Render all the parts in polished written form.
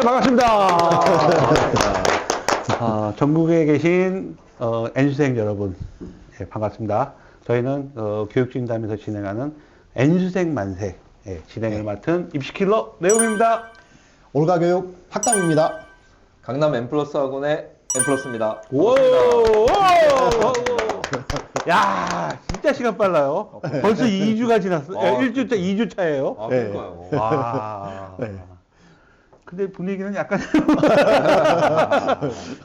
반갑습니다. 전국에 계신 N수생 여러분, 예, 반갑습니다. 저희는 교육진담에서 진행하는 N수생 만세 진행을 맡은 입시킬러 내용입니다. 올가교육 학담입니다. 강남 N플러스 학원의 N플러스입니다. 오! 야, 진짜 시간 빨라요. 벌써 2주가 지났어요. 1주차, 2주 차예요. 아, 네. 그러니까요. 와. 네. 근데 분위기는 약간.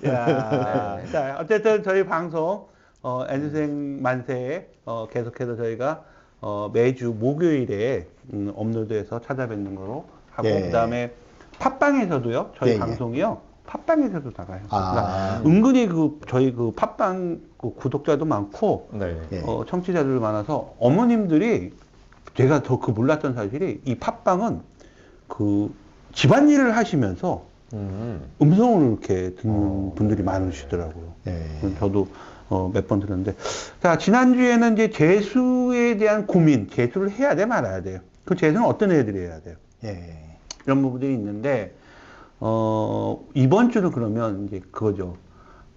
야. 자, 어쨌든 저희 방송, N수생 만세, 계속해서 저희가, 매주 목요일에, 업로드해서 찾아뵙는 거로 하고, 예. 그 다음에 팟빵에서도요, 저희 예, 방송이요, 팟빵에서도 나가요. 아. 그러니까 은근히 저희 팟빵 구독자도 많고, 네. 예. 청취자들 많아서 어머님들이 제가 더 몰랐던 사실이 이 팟빵은 집안일을 하시면서 음성을 이렇게 듣는 분들이 많으시더라고요. 예. 저도 몇 번 들었는데, 자, 지난주에는 이제 재수에 대한 고민, 재수를 해야 돼 말아야 돼요. 그 재수는 어떤 애들이 해야 돼요? 예. 이런 부분들이 있는데, 이번 주는 그러면 이제 그거죠.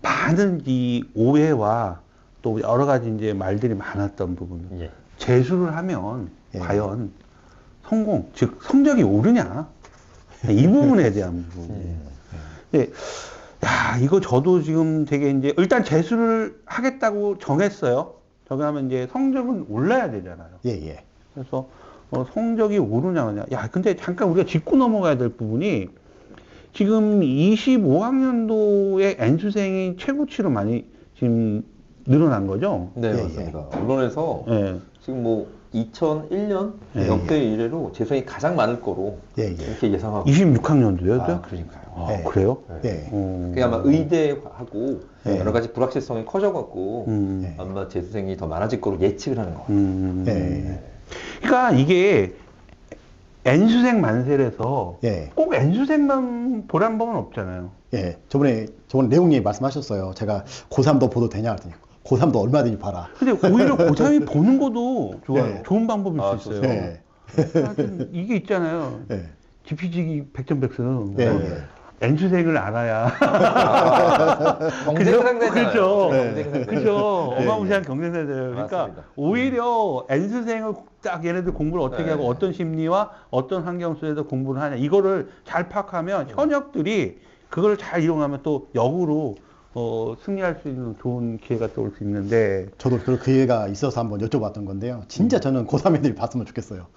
많은 이 오해와 또 여러 가지 이제 말들이 많았던 부분. 예. 재수를 하면 예. 과연 성공, 즉 성적이 오르냐? 이 부분에 대한 부분. 근데 야, 이거 저도 지금 되게 이제 일단 재수를 하겠다고 정했어요. 정하면 이제 성적은 올라야 되잖아요. 예. 예. 그래서 성적이 오르냐 마냐. 야, 근데 잠깐 우리가 짚고 넘어가야 될 부분이 지금 25학년도에 N수생이 최고치로 많이 지금 늘어난 거죠? 네, 예, 맞습니다. 언론에서 예. 지금 뭐 2001년 예, 역대 이래로 재수생이 가장 많을 거로 예. 예. 이렇게 예상하고 26학년도요? 아, 그러니까요. 아, 예. 그래요? 예. 그게 아마 의대하고 예. 여러 가지 불확실성이 커져갖고 음. 아마 재수생이 더 많아질 거로 예측을 하는 것 같아요. 예. 그러니까 이게 N수생 만세라서 예. 꼭 N수생만 보란 법은 없잖아요. 예. 저번에 내용님 말씀하셨어요. 제가 고3도 보도 되냐 그랬더니 고3도 얼마든지 봐라. 근데 오히려 고3이 보는 것도 좋아요. 네. 좋은 방법일 아, 수 있어요. 예. 하여튼 이게 있잖아요. 예. 지피지기 백전백승. 예. 예. N수생을 알아야. 경쟁 상대잖아요. 그죠? 경쟁 상대. 그죠? 예. 어마무시한 경쟁사들이에요. 그러니까 맞습니다. 오히려 N수생을 딱 얘네들 공부를 어떻게 네. 하고 어떤 심리와 어떤 환경 속에서 공부를 하냐. 이거를 잘 파악하면 현역들이 그걸 잘 이용하면 또 역으로 승리할 수 있는 좋은 기회가 또 올 수 있는데. 저도 그 기회가 있어서 한번 여쭤봤던 건데요. 진짜 저는 고3 애들이 봤으면 좋겠어요.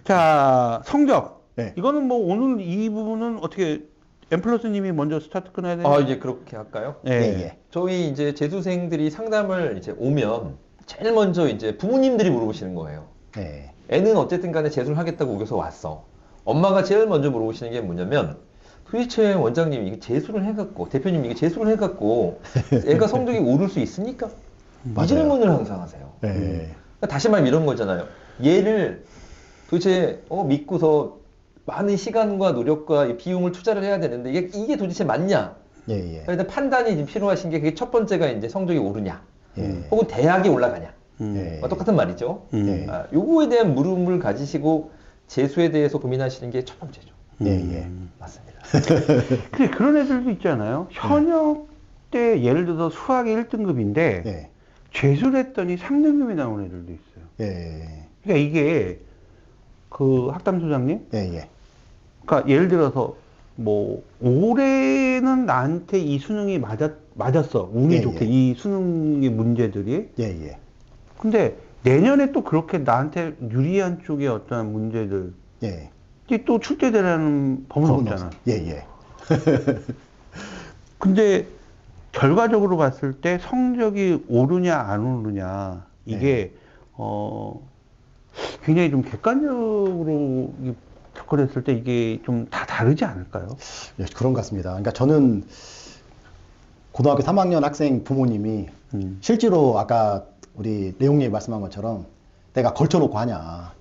자, 성적. 네. 이거는 뭐 오늘 이 부분은 어떻게 N플러스님이 먼저 스타트 끊어야 되나요? 아, 이제 그렇게 할까요? 네. 예. 예. 저희 이제 재수생들이 상담을 이제 오면 제일 먼저 이제 부모님들이 물어보시는 거예요. 예. 애는 어쨌든 간에 재수를 하겠다고 우겨서 왔어. 엄마가 제일 먼저 물어보시는 게 뭐냐면 도대체 원장님이 이게 재수를 해갖고 대표님이 이게 재수를 해갖고 애가 성적이 오를 수 있습니까? 이 맞아요. 질문을 항상 하세요. 예. 그러니까 다시 말하면 이런 거잖아요. 얘를 도대체 믿고서 많은 시간과 노력과 이 비용을 투자를 해야 되는데 이게 도대체 맞냐? 예. 예. 일단 판단이 지금 필요하신 게 그게 첫 번째가 이제 성적이 오르냐, 예. 혹은 대학이 올라가냐. 예. 똑같은 말이죠. 예. 요거에 대한 물음을 가지시고 재수에 대해서 고민하시는 게 첫 번째죠. 예. 맞습니다. 근데 그런 애들도 있잖아요. 현역 때 예를 들어서 수학이 1등급인데 예. 재수를 했더니 3등급이 나온 애들도 있어요. 예. 그러니까 이게 그 학담소장님, 예. 그러니까 예를 들어서 뭐 올해는 나한테 이 수능이 맞았어. 운이 예, 좋게 예. 이 수능의 문제들이. 예. 근데 내년에 또 그렇게 나한테 유리한 쪽의 어떤 문제들 예. 이게 또 출제되라는 법은 없잖아. 예. 근데 결과적으로 봤을 때 성적이 오르냐 안 오르냐 이게 굉장히 좀 객관적으로 접근했을 때 이게 좀 다 다르지 않을까요? 예, 그런 것 같습니다. 그러니까 저는 고등학교 3학년 학생 부모님이 실제로 아까 우리 내용님이 말씀한 것처럼 내가 걸쳐놓고 하냐.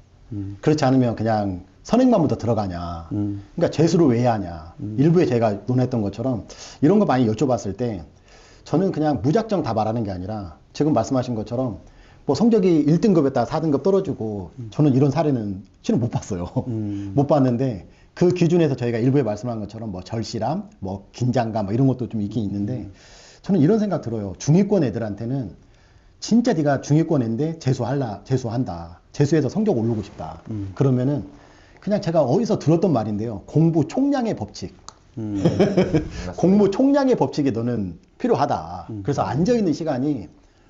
그렇지 않으면 그냥 선행만부터 들어가냐. 그러니까 재수를 왜 하냐. 일부에 제가 논했던 것처럼 이런 거 많이 여쭤봤을 때 저는 그냥 무작정 다 말하는 게 아니라 지금 말씀하신 것처럼 뭐 성적이 1등급에다가 4등급 떨어지고 저는 이런 사례는 실은 못 봤어요. 못 봤는데 그 기준에서 저희가 일부에 말씀한 것처럼 뭐 절실함, 뭐 긴장감 뭐 이런 것도 좀 있긴 있는데 저는 이런 생각 들어요. 중위권 애들한테는 진짜 네가 중위권 애인데 재수한다. 재수해서 성적 오르고 싶다. 그러면은 그냥 제가 어디서 들었던 말인데요. 공부 총량의 법칙. 공부 총량의 법칙이 너는 필요하다. 그래서 앉아있는 시간이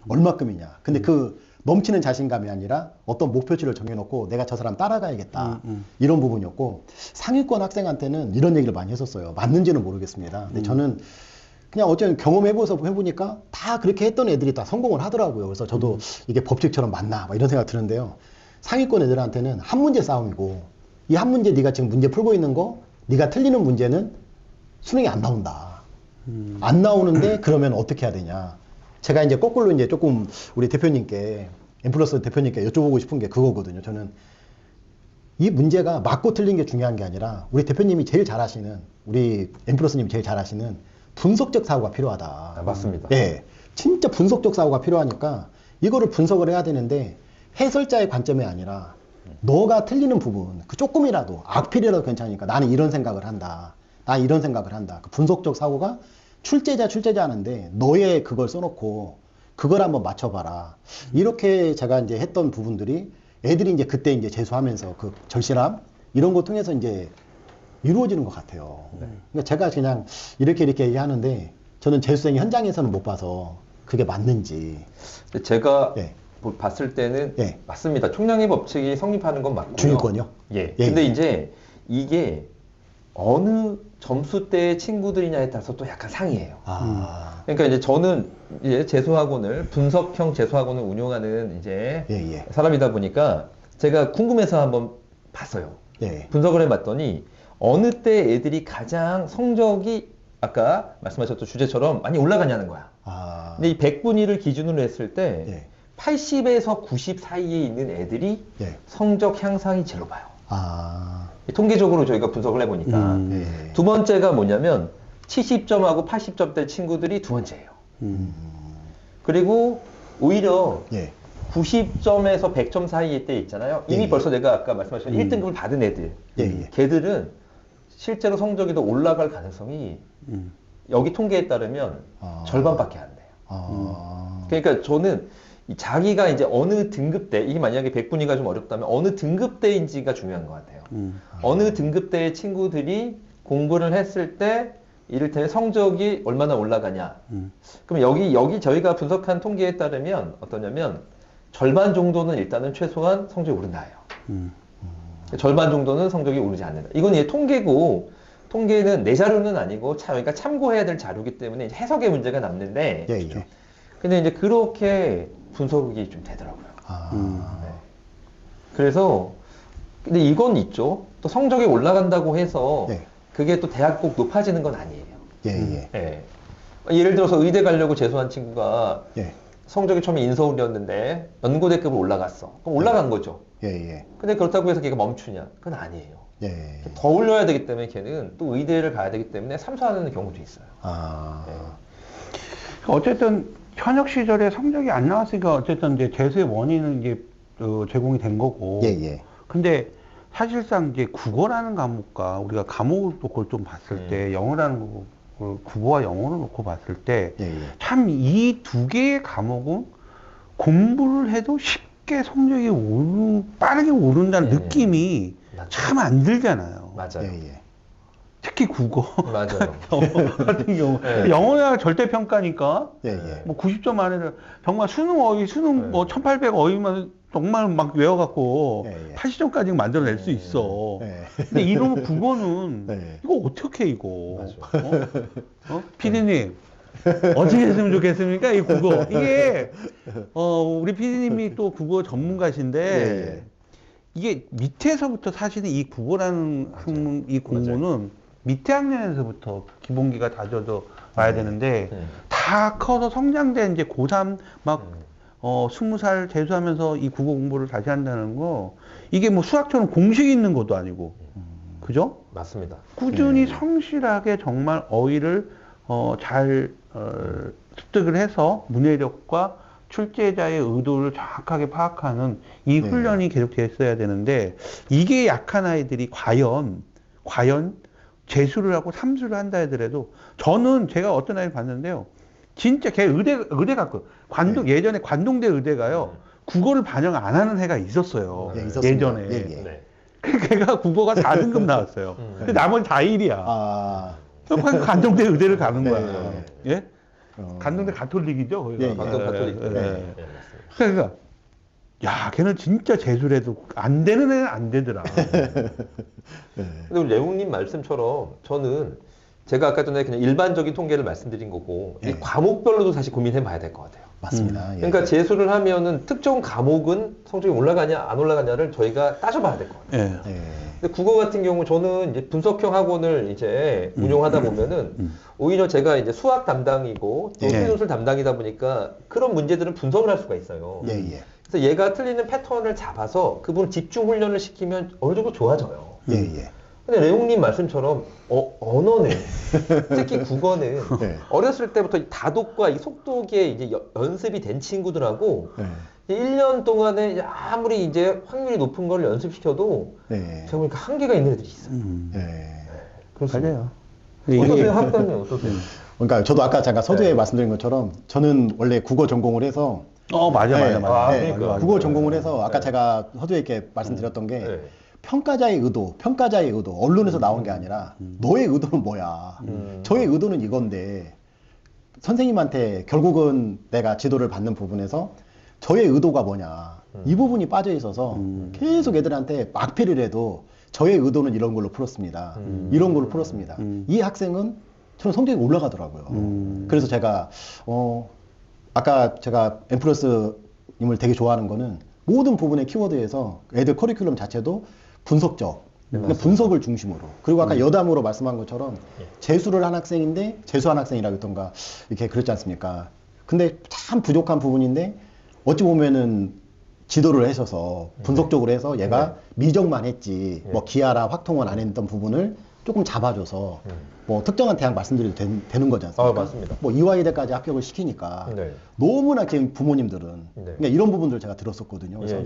얼마큼이냐. 근데 그 넘치는 자신감이 아니라 어떤 목표치를 정해놓고 내가 저 사람 따라가야겠다. 이런 부분이었고 상위권 학생한테는 이런 얘기를 많이 했었어요. 맞는지는 모르겠습니다. 근데 저는 그냥 어쨌든 해보니까 다 그렇게 했던 애들이 다 성공을 하더라고요. 그래서 저도 이게 법칙처럼 맞나 막 이런 생각 드는데요. 상위권 애들한테는 한 문제 싸움이고 이 한 문제 네가 지금 문제 풀고 있는 거 네가 틀리는 문제는 수능이 안 나온다. 안 나오는데 그러면 어떻게 해야 되냐. 제가 이제 거꾸로 이제 조금 우리 대표님께 엠플러스 대표님께 여쭤보고 싶은 게 그거거든요. 저는 이 문제가 맞고 틀린 게 중요한 게 아니라 우리 대표님이 제일 잘하시는 우리 엠플러스님이 제일 잘하시는 분석적 사고가 필요하다. 아, 맞습니다. 예, 진짜 분석적 사고가 필요하니까 이거를 분석을 해야 되는데 해설자의 관점이 아니라 너가 틀리는 부분 그 조금이라도 악필이라도 괜찮으니까 나는 이런 생각을 한다. 나 이런 생각을 한다. 그 분석적 사고가 출제자 하는데 너의 그걸 써놓고 그걸 한번 맞춰봐라. 이렇게 제가 이제 했던 부분들이 애들이 이제 그때 이제 재수하면서 그 절실함 이런 거 통해서 이제 이루어지는 것 같아요. 그러니까 제가 그냥 이렇게 얘기하는데 저는 재수생 현장에서는 못 봐서 그게 맞는지. 근데 제가 예. 봤을 때는 예. 맞습니다. 총량의 법칙이 성립하는 건 맞고요. 중위권이요? 예. 예. 근데 이제 이게 어느 점수대의 친구들이냐에 따라서 또 약간 상이에요. 아. 그러니까 이제 저는 이제 재수학원을 분석형 재수학원을 운영하는 이제 예. 사람이다 보니까 제가 궁금해서 한번 봤어요. 예. 분석을 해봤더니 어느 때 애들이 가장 성적이 아까 말씀하셨던 주제처럼 많이 올라가냐는 거야. 아. 근데 이 100분위를 기준으로 했을 때 예. 80에서 90 사이에 있는 애들이 예. 성적 향상이 제일 높아요. 아. 통계적으로 저희가 분석을 해보니까 예. 두 번째가 뭐냐면 70점하고 80점대 친구들이 두 번째예요. 그리고 오히려 예. 90점에서 100점 사이에 때 있잖아요. 이미 예. 벌써 내가 아까 말씀하신 1등급을 받은 애들. 예. 걔들은 실제로 성적이 더 올라갈 가능성이 여기 통계에 따르면 아. 절반밖에 안 돼요. 아. 그러니까 저는 이 자기가 이제 어느 등급대, 이게 만약에 100분위가 좀 어렵다면 어느 등급대인지가 중요한 것 같아요. 어느 등급대의 친구들이 공부를 했을 때 이를테면 성적이 얼마나 올라가냐. 그럼 여기 저희가 분석한 통계에 따르면 어떠냐면 절반 정도는 일단은 최소한 성적이 오른다예요. 절반 정도는 성적이 오르지 않는다. 이건 이제 통계고 통계는 내 자료는 아니고 그러니까 참고해야 될 자료이기 때문에 이제 해석의 문제가 남는데 예. 근데 이제 그렇게 분석이 좀 되더라고요. 아. 네. 그래서 근데 이건 있죠. 또 성적이 올라간다고 해서 네. 그게 또 대학 꼭 높아지는 건 아니에요. 예. 예. 예를 들어서 의대 가려고 재수한 친구가 예. 성적이 처음에 인서울이었는데 연고대급으로 올라갔어. 그럼 올라간 거죠. 예. 근데 그렇다고 해서 걔가 멈추냐? 그건 아니에요. 예. 더 올려야 되기 때문에 걔는 또 의대를 가야 되기 때문에 삼수하는 경우도 있어요. 아. 예. 어쨌든 현역 시절에 성적이 안 나왔으니까 어쨌든 이제 재수의 원인은 이제 제공이 된 거고. 예. 근데 사실상 이제 국어라는 과목과 우리가 과목을 또 그걸 좀 봤을 때 영어라는 거, 국어와 영어를 놓고 봤을 때 예. 참 이 두 개의 과목은 공부를 해도 쉽게 성적이 빠르게 오른다는 예. 느낌이 맞아요. 참 안 들잖아요. 맞아요. 예. 특히 국어 맞아요. 영어 같은 경우 예. 영어야 절대평가니까 예. 뭐 90점 안에는 정말 수능 뭐 1800 어휘만 정말 막 외워갖고 예. 80점까지 만들어낼 수 있어. 예. 근데 이러면 국어는 네. 이거 어떻게 이거? 맞아. 피디님 어떻게 했으면 좋겠습니까? 이 국어 이게 우리 피디님이 또 국어 전문가신데 예. 이게 밑에서부터 사실은 이 국어라는 학문 이 공부는 밑에 학년에서부터 기본기가 다져져 와야 되는데 다 커서 성장된 이제 고3 막 20살 재수하면서 이 국어 공부를 다시 한다는 거 이게 뭐 수학처럼 공식이 있는 것도 아니고 그죠? 맞습니다. 꾸준히 성실하게 정말 어휘를 잘 습득을 해서 문해력과 출제자의 의도를 정확하게 파악하는 이 훈련이 계속 됐어야 되는데 이게 약한 아이들이 과연 과연 재수를 하고 삼수를 한다 하더라도 저는 제가 어떤 아이를 봤는데요. 진짜 걔 의대 갔고 예전에 관동대 의대가요. 국어를 반영 안 하는 애가 있었어요. 예, 있었습니다. 예전에. 예, 예. 네. 걔가 국어가 4등급 나왔어요. 근데 나머지 다 1이야. 아, 관동대 의대를 가는 네. 거야. 예? 어. 관동대 가톨릭이죠, 거기가. 예, 예. 관동 가톨릭. 예, 예. 네, 맞습니다. 그러니까 야, 걔는 진짜 재수를 해도 안 되는 애는 안 되더라. 근데 우리 레옹님 말씀처럼 저는 제가 아까 전에 그냥 일반적인 통계를 말씀드린 거고 이 예. 과목별로도 사실 고민해 봐야 될 것 같아요. 맞습니다. 예. 그러니까 재수를 하면은 특정 과목은 성적이 올라가냐 안 올라가냐를 저희가 따져봐야 될 것 같아요. 예. 예. 근데 국어 같은 경우 저는 이제 분석형 학원을 이제 운영하다 보면은 오히려 제가 이제 수학 담당이고 또 예. 수능술 담당이다 보니까 그런 문제들은 분석을 할 수가 있어요. 예, 예. 그래서 얘가 틀리는 패턴을 잡아서 그분 집중 훈련을 시키면 어느 정도 좋아져요. 예, 예. 근데 레옹님 말씀처럼 언어는 특히 국어는 네. 어렸을 때부터 이 다독과 이 속독에 이제 연습이 된 친구들하고 네. 1년 동안에 아무리 이제 확률이 높은 걸 연습시켜도 네. 제가 보니까 한계가 있는 애들이 있어요. 네. 맞아요. 어떠세요? 학과는 어떠세요? 그러니까 저도 아까 잠깐 서두에 말씀드린 것처럼 저는 원래 국어 전공을 해서 맞아. 네, 그러니까. 국어 전공을 해서 아까 제가 서두에 이렇게 말씀드렸던 게 네. 평가자의 의도, 언론에서 나온 게 아니라 너의 의도는 뭐야? 저의 의도는 이건데 선생님한테 결국은 내가 지도를 받는 부분에서 저의 의도가 뭐냐? 이 부분이 빠져 있어서 계속 애들한테 막피를 해도 저의 의도는 이런 걸로 풀었습니다. 이런 걸로 풀었습니다. 이 학생은 저는 성적이 올라가더라고요. 그래서 제가 아까 제가 엠플러스님을 되게 좋아하는 거는 모든 부분의 키워드에서 애들 커리큘럼 자체도 분석적, 그러니까 분석을 중심으로. 그리고 아까 여담으로 말씀한 것처럼 재수를 한 학생인데 재수한 학생이라고 했던가 이렇게 그랬지 않습니까? 근데 참 부족한 부분인데 어찌 보면은 지도를 하셔서 분석적으로 해서 얘가 미적만 했지 뭐 기하라 확통은 안 했던 부분을 조금 잡아줘서 뭐 특정한 대학 말씀드려도 되는 거지 않습니까? 맞습니다. 뭐 이화이대까지 합격을 시키니까 네. 너무나 지금 부모님들은 네. 그러니까 이런 부분들 제가 들었었거든요. 그래서 예, 예.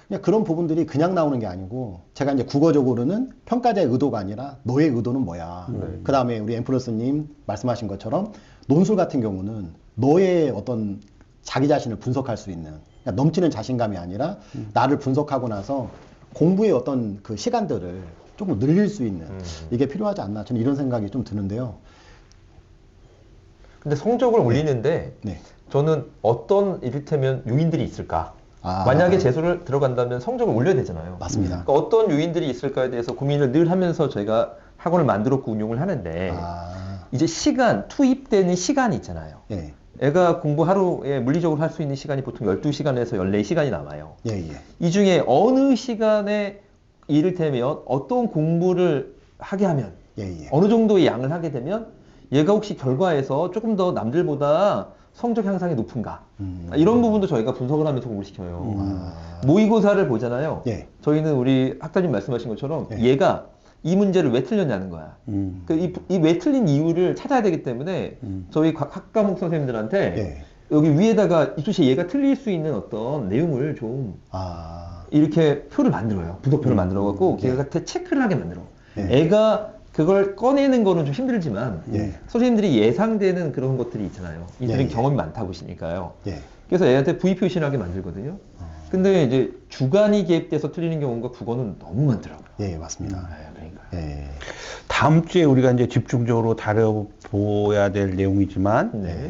그냥 그런 부분들이 그냥 나오는 게 아니고 제가 이제 국어적으로는 평가자의 의도가 아니라 너의 의도는 뭐야. 그 다음에 우리 엠플러스님 말씀하신 것처럼 논술 같은 경우는 너의 어떤 자기 자신을 분석할 수 있는 그러니까 넘치는 자신감이 아니라 나를 분석하고 나서 공부의 어떤 그 시간들을 조금 늘릴 수 있는 이게 필요하지 않나 저는 이런 생각이 좀 드는데요. 근데 성적을 올리는데 네. 저는 어떤 이를테면 요인들이 있을까? 아. 만약에 재수를 들어간다면 성적을 올려야 되잖아요. 맞습니다. 그러니까 어떤 요인들이 있을까에 대해서 고민을 늘 하면서 저희가 학원을 만들었고 운용을 하는데 이제 시간, 투입되는 시간이 있잖아요. 예. 애가 공부 하루에 물리적으로 할 수 있는 시간이 보통 12시간에서 14시간이 남아요. 예, 예. 이 중에 어느 시간에 이를테면 어떤 공부를 하게 하면 예, 예. 어느 정도의 양을 하게 되면 얘가 혹시 결과에서 조금 더 남들보다 성적 향상이 높은가 이런 부분도 저희가 분석을 하면서 공부를 시켜요. 모의고사를 보잖아요. 예. 저희는 우리 학자님 말씀하신 것처럼 예. 얘가 이 문제를 왜 틀렸냐는 거야. 이 왜 틀린 이유를 찾아야 되기 때문에 저희 학과목 선생님들한테 예. 여기 위에다가 이수시 얘가 틀릴 수 있는 어떤 내용을 좀 이렇게 표를 만들어요. 분석표를 만들어갖고 걔한테 체크를 하게 만들어. 애가 그걸 꺼내는 거는 좀 힘들지만 선생님들이 예상되는 그런 것들이 있잖아요. 이들은 경험이 많다 보시니까요. 그래서 애한테 V 표시하게 만들거든요. 근데 이제 주관이 개입돼서 틀리는 경우가 국어는 너무 많더라고요. 예, 맞습니다. 그러니까. 예. 다음 주에 우리가 이제 집중적으로 다뤄보아야 될 내용이지만, 네.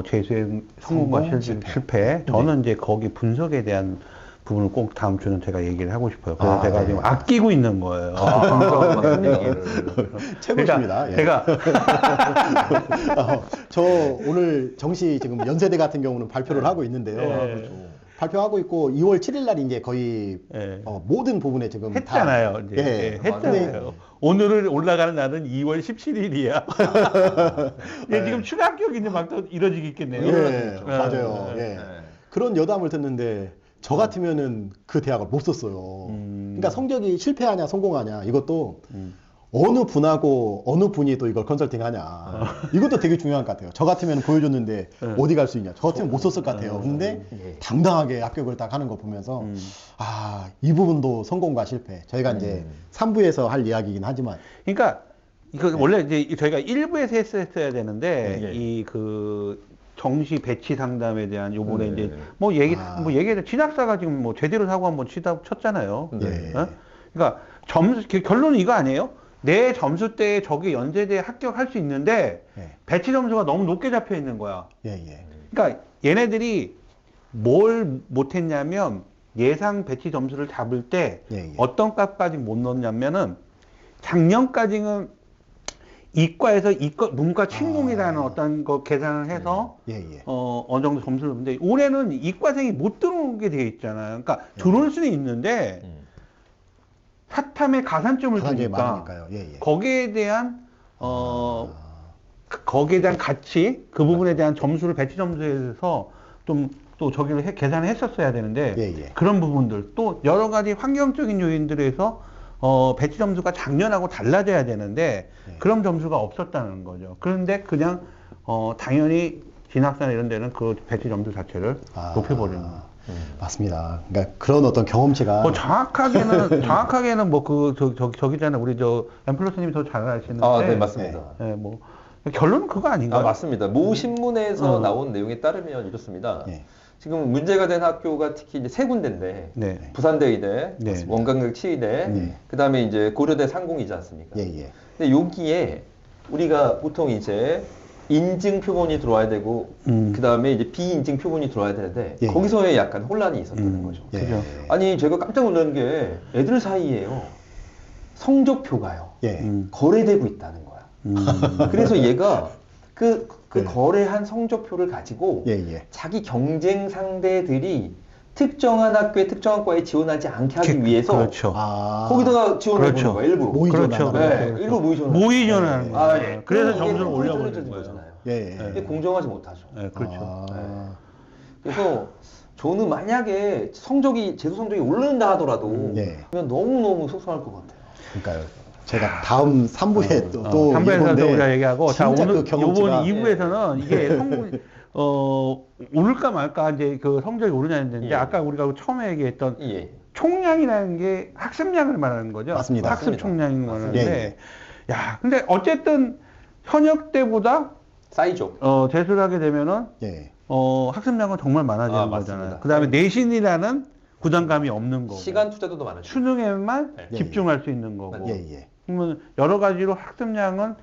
재수의 성공과 실패. 저는 이제 거기 분석에 대한 부분을 꼭 다음 주는 제가 얘기를 하고 싶어요. 그래서 제가 네. 지금 아끼고 있는 거예요. 분석 얘기를. 최고십니다. 예. 제가 저 오늘 정시 지금 연세대 같은 경우는 발표를 하고 있는데요. 그렇죠. 발표하고 있고 2월 7일 날 이제 거의 모든 부분에 지금 했잖아요. 다 이제. 했잖아요. 오늘을 올라가는 날은 2월 17일이야. 얘 지금 추가 합격이 이제 막 또 이뤄지겠네요. 예, 맞아요. 예. 그런 여담을 듣는데 저 같으면은 그 대학을 못 썼어요. 그러니까 성적이 실패하냐 성공하냐 이것도 어느 분하고 어느 분이 또 이걸 컨설팅하냐. 이것도 되게 중요한 것 같아요. 저 같으면 보여줬는데 어디 갈 수 있냐. 저 같으면 못 썼을 것 같아요. 근데 예. 당당하게 합격을 딱 하는 거 보면서 아, 이 부분도 성공과 실패. 저희가 이제 3부에서 할 이야기이긴 하지만 그러니까 이거 원래 이제 저희가 1부에서 했어야 되는데 예. 이 그 정시 배치 상담에 대한 요번에 네. 이제 뭐 얘기를 진학사가 지금 뭐 제대로 사고 한번 쳤잖아요. 예. 어? 그러니까 결론은 이거 아니에요? 내 점수대에 저기 연세대에 합격할 수 있는데 예. 배치 점수가 너무 높게 잡혀 있는 거야. 예, 예. 그러니까 얘네들이 뭘 못했냐면 예상 배치 점수를 잡을 때 예, 예. 어떤 값까지 못 넣었냐면은 작년까지는 이과에서 문과 침공이라는 어떤 거 계산을 해서 예, 예. 어느 정도 점수를 근데 올해는 이과생이 못 들어오게 돼 있잖아요. 그러니까 들어올 수는 있는데 사탐에 가산점을 가산점이 주니까 많으니까요. 예, 예. 거기에 대한 거기에 대한 가치 그 부분에 대한 점수를 배치 점수에서 좀 또 저기를 계산을 했었어야 되는데 예, 예. 그런 부분들 또 여러 가지 환경적인 요인들에서 배치 점수가 작년하고 달라져야 되는데 예. 그런 점수가 없었다는 거죠. 그런데 그냥 당연히 진학사나 이런 데는 그 배치 점수 자체를 높여버리는 거예요. 맞습니다. 그러니까 그런 어떤 경험치가 정확하게는 뭐 저기잖아요. 우리 저 엠플러스님이 더 잘 아시는데. 아, 네, 맞습니다. 네, 뭐 결론은 그거 아닌가요? 아, 맞습니다. 모 신문에서 나온 내용에 따르면 이렇습니다. 예. 지금 문제가 된 학교가 특히 이제 세 군데인데 네. 부산대 의대, 네. 원광역 치의대, 네. 그다음에 이제 고려대 상공이지 않습니까? 예, 예. 근데 여기에 우리가 보통 이제 인증 표본이 들어와야 되고 그다음에 이제 비인증 표본이 들어와야 되는데 예. 거기서의 약간 혼란이 있었다는 거죠. 예. 그죠. 아니 제가 깜짝 놀란 게 애들 사이에요. 성적표가요. 예. 거래되고 있다는 거야. 그래서 얘가 그 네. 거래한 성적표를 가지고 예, 예. 자기 경쟁 상대들이 특정한 학교에 특정한 과에 지원하지 않게 하기 위해서 그렇죠. 아. 거기다가 지원해 그렇죠. 보는 거야 일부러. 모의 그렇죠. 지원하는 네, 거예요. 일부러 모의 지원. 모의 지원하는 거예요. 아, 예. 그래서 이게 점수를 좀 올려버리는 흐릿해진 거예요. 거잖아요. 예, 예. 이게 공정하지 못하죠. 네, 그렇죠. 아. 그래서 저는 만약에 재수 성적이 오른다 하더라도 예. 그냥 너무너무 속상할 것 같아요. 그러니까요. 제가 다음 3부에 또 3부에서 이건데 우리가 얘기하고 자 진짜 오늘 그 경험치가 요번 2부에서는 이게 성공 오를까 말까 이제 그 성적이 오르냐 했는데 예. 아까 우리가 처음에 얘기했던 예. 총량이라는 게 학습량을 말하는 거죠. 맞습니다. 학습 맞습니다. 총량을 맞습니다. 말하는데 야 근데 어쨌든 현역 때보다 쌓이죠. 재수를 하게 되면은 예. 학습량은 정말 많아지는 아, 거잖아요. 맞습니다. 그다음에 내신이라는 부담감이 없는 거고 시간 투자도 더 많아지죠. 수능에만 예. 집중할 수 있는 거고 예, 예. 그러면 여러 가지로 학습량은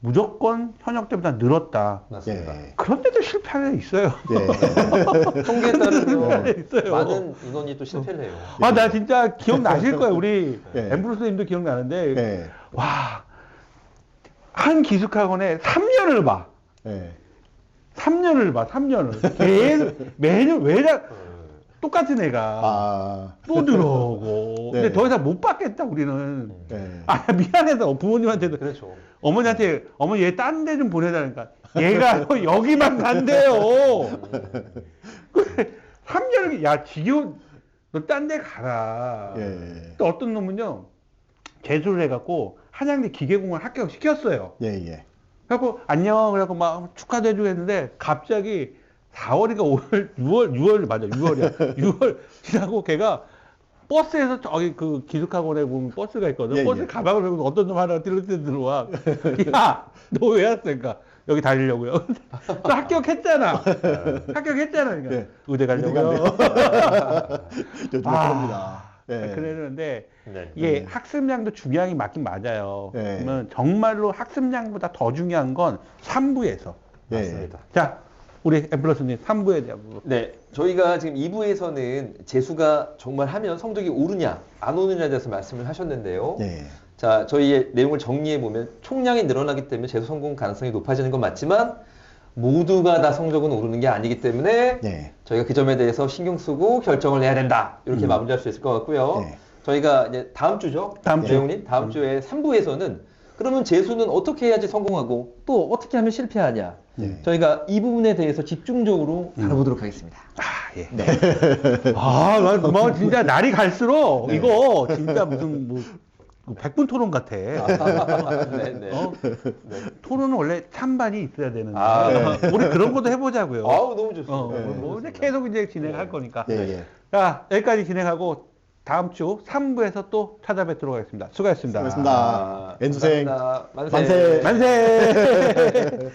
무조건 현역 때보다 늘었다. 맞습니다. 예. 그런데도 실패하는 게 있어요. 예. 통계에 따르면 있어요. 많은 인원이 또 실패를 해요. 아, 나 진짜 기억나실 거예요. 우리 예. 엠브로스님도 기억나는데 예. 와, 한 기숙학원에 3년을 봐. 예. 3년을 봐. 3년을. 계속 매년 똑같은 애가 아. 또 들어오고. 네. 근데 더 이상 못 받겠다 우리는. 예. 아, 미안해서 부모님한테도 그렇죠. 어머니한테 어머니 얘 딴 데 좀 보내달라니까 얘가 여기만 간대요. 3년을 야 지겨운 너 딴 데 가라. 예. 또 어떤 놈은요 재수를 해갖고 한양대 기계공을 합격 시켰어요. 예, 예. 그래갖고 안녕 그래갖고 막 축하도 해주고 했는데 갑자기 4월인가 5월 6월 맞아 6월이야 6월 지나고 걔가 버스에서 저기 그 기숙학원에 보면 버스가 있거든. 예, 버스 예. 가방을 들고 어떤 놈 하나가 띠르띠르 들어와. 야, 너 왜 왔어? 그러니까 여기 다니려고요. 너 합격했잖아. 합격했잖아. 그러니까 예. 의대 가려고요. 요즘에 그럽니다. 예. 그러는데 네. 이게 학습량도 중요하게 맞긴 맞아요. 예. 그러면 정말로 학습량보다 더 중요한 건 3부에서. 예. 맞습니다. 자, 우리 엠플러스님 3부에 대한 부분. 네, 저희가 지금 2부에서는 재수가 정말 하면 성적이 오르냐 안 오르냐에 대해서 말씀을 하셨는데요. 예. 자, 저희의 내용을 정리해 보면 총량이 늘어나기 때문에 재수 성공 가능성이 높아지는 건 맞지만 모두가 다 성적은 오르는 게 아니기 때문에 예. 저희가 그 점에 대해서 신경 쓰고 결정을 해야 된다. 이렇게 마무리할 수 있을 것 같고요. 네. 저희가 이제 다음 주죠. 다음 주. 내용님 다음 주에 3부에서는 그러면 재수는 어떻게 해야지 성공하고 또 어떻게 하면 실패하냐. 예. 저희가 이 부분에 대해서 집중적으로 다뤄보도록 하겠습니다. 아, 예. 아, 나 뭐 진짜 날이 갈수록 이거 진짜 무슨 뭐 100분 토론 같아. 네네. 어? 토론은 원래 찬반이 있어야 되는데 아, 네. 우리 그런 것도 해보자고요. 아우 너무 좋습니다. 뭐 이제 계속 이제 진행할 거니까. 예, 예. 자, 여기까지 진행하고 다음 주 3부에서 또 찾아뵙도록 하겠습니다. 수고하셨습니다. 수고하셨습니다. 아, 엔수생 감사합니다. 만세. 만세!